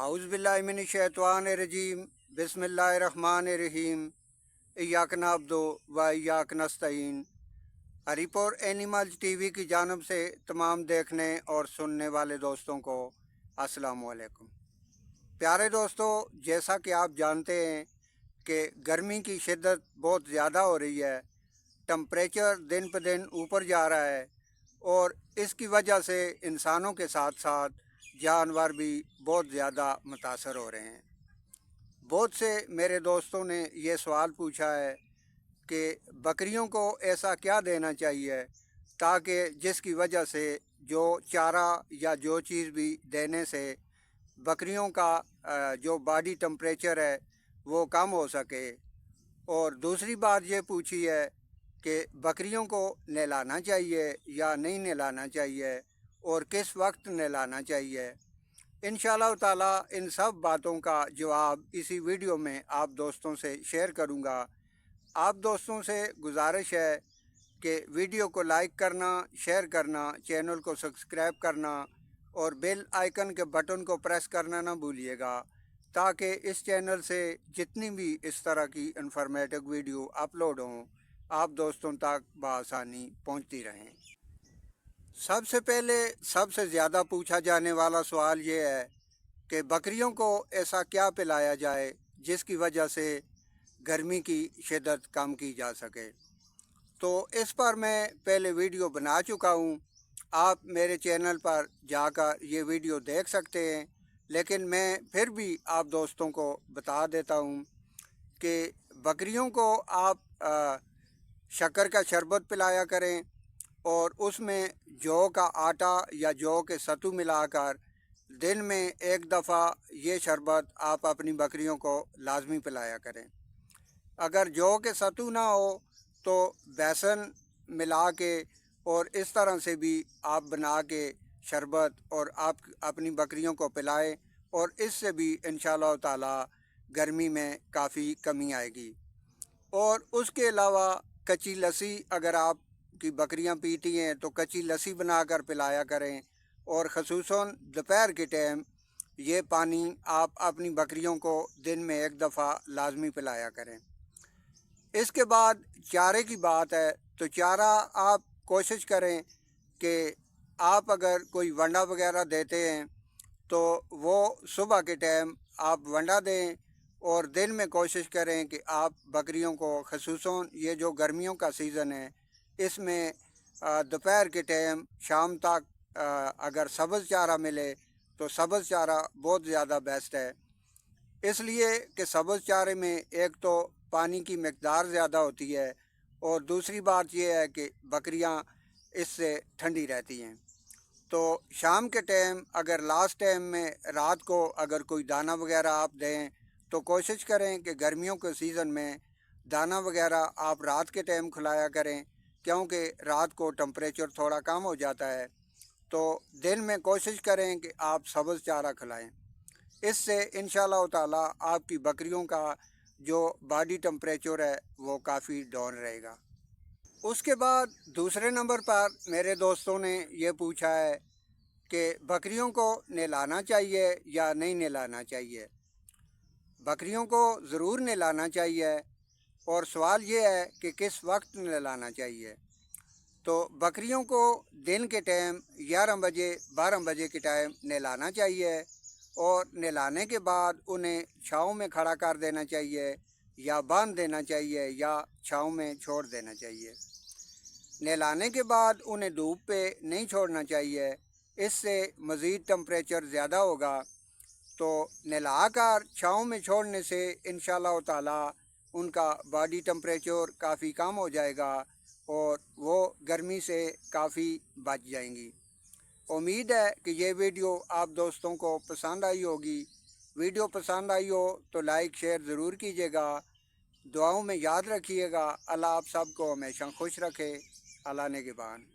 आउज़ बिल्लाहि मिनश्शैतानिर्रजीम बिस्मिल्लाहिर्रहमानिर्रहीम इय्याक नअब्दु व इय्याक नस्तईन। हरिपुर एनिमल्स टीवी की जानब से तमाम देखने और सुनने वाले दोस्तों को अस्सलाम वालेकुम। प्यारे दोस्तों, जैसा कि आप जानते हैं कि गर्मी की शिद्दत बहुत ज़्यादा हो रही है, टम्परेचर दिन पर दिन ऊपर जा रहा है और इसकी वजह से इंसानों के साथ साथ जानवर भी बहुत ज़्यादा मुतासर हो रहे हैं। बहुत से मेरे दोस्तों ने ये सवाल पूछा है कि बकरियों को ऐसा क्या देना चाहिए ताकि जिसकी वजह से जो चारा या जो चीज़ भी देने से बकरियों का जो बॉडी टेम्परेचर है वो कम हो सके। और दूसरी बात ये पूछी है कि बकरियों को नहलाना चाहिए या नहीं नहलाना चाहिए और किस वक्त नहलाना चाहिए। इंशाअल्लाह ताला इन सब बातों का जवाब इसी वीडियो में आप दोस्तों से शेयर करूंगा। आप दोस्तों से गुजारिश है कि वीडियो को लाइक करना, शेयर करना, चैनल को सब्सक्राइब करना और बेल आइकन के बटन को प्रेस करना ना भूलिएगा, ताकि इस चैनल से जितनी भी इस तरह की इंफॉर्मेटिव वीडियो अपलोड हों आप दोस्तों तक बआसानी पहुंचती रहें। सबसे पहले सबसे ज़्यादा पूछा जाने वाला सवाल ये है कि बकरियों को ऐसा क्या पिलाया जाए जिसकी वजह से गर्मी की शिद्दत कम की जा सके। तो इस पर मैं पहले वीडियो बना चुका हूँ, आप मेरे चैनल पर जाकर ये वीडियो देख सकते हैं, लेकिन मैं फिर भी आप दोस्तों को बता देता हूँ कि बकरियों को आप शक्कर का शरबत पिलाया करें और उसमें जौ का आटा या जौ के सत्तू मिलाकर दिन में एक दफ़ा ये शरबत आप अपनी बकरियों को लाजमी पिलाया करें। अगर जौ के सत्तू ना हो तो बेसन मिला के और इस तरह से भी आप बना के शरबत और आप अपनी बकरियों को पिलाएं और इससे भी इंशाअल्लाह ताला गर्मी में काफ़ी कमी आएगी। और उसके अलावा कच्ची लस्सी अगर आप की बकरियां पीती हैं तो कच्ची लस्सी बनाकर पिलाया करें और ख़ुसूसन दोपहर के टाइम ये पानी आप अपनी बकरियों को दिन में एक दफ़ा लाजमी पिलाया करें। इसके बाद चारे की बात है तो चारा आप कोशिश करें कि आप अगर कोई वंडा वगैरह देते हैं तो वो सुबह के टाइम आप वंडा दें और दिन में कोशिश करें कि आप बकरियों को ख़ुसूसन ये जो गर्मियों का सीज़न है इसमें दोपहर के टाइम शाम तक अगर सब्ज़ चारा मिले तो सब्ज़ चारा बहुत ज़्यादा बेस्ट है, इसलिए कि सब्ज़ चारे में एक तो पानी की मकदार ज़्यादा होती है और दूसरी बात यह है कि बकरियां इससे ठंडी रहती हैं। तो शाम के टाइम अगर लास्ट टाइम में रात को अगर कोई दाना वगैरह आप दें तो कोशिश करें कि गर्मियों के सीज़न में दाना वगैरह आप रात के टाइम खिलाया करें, क्योंकि रात को टेम्परेचर थोड़ा कम हो जाता है। तो दिन में कोशिश करें कि आप सब्ज़ चारा खिलाएं, इससे इंशाअल्लाह ताला आपकी बकरियों का जो बॉडी टेम्परेचर है वो काफ़ी डाउन रहेगा। उसके बाद दूसरे नंबर पर मेरे दोस्तों ने ये पूछा है कि बकरियों को नहलाना चाहिए या नहीं नहलाना चाहिए। बकरियों को ज़रूर नहलाना चाहिए और सवाल ये है कि किस वक्त नहलाना चाहिए। तो बकरियों को दिन के टाइम 11 बजे 12 बजे के टाइम नहलाना चाहिए और नहलाने के बाद उन्हें छाँव में खड़ा कर देना चाहिए या बांध देना चाहिए या छाँव में छोड़ देना चाहिए। नहलाने के बाद उन्हें धूप पे नहीं छोड़ना चाहिए, इससे मज़ीद टेम्परेचर ज़्यादा होगा। तो नहलाकर छाँव में छोड़ने से इंशाअल्लाह ताला उनका बॉडी टेम्परेचर काफ़ी कम हो जाएगा और वो गर्मी से काफ़ी बच जाएंगी। उम्मीद है कि ये वीडियो आप दोस्तों को पसंद आई होगी। वीडियो पसंद आई हो तो लाइक शेयर ज़रूर कीजिएगा। दुआओं में याद रखिएगा। अल्लाह आप सबको हमेशा खुश रखे। अल्लाह ने के बान।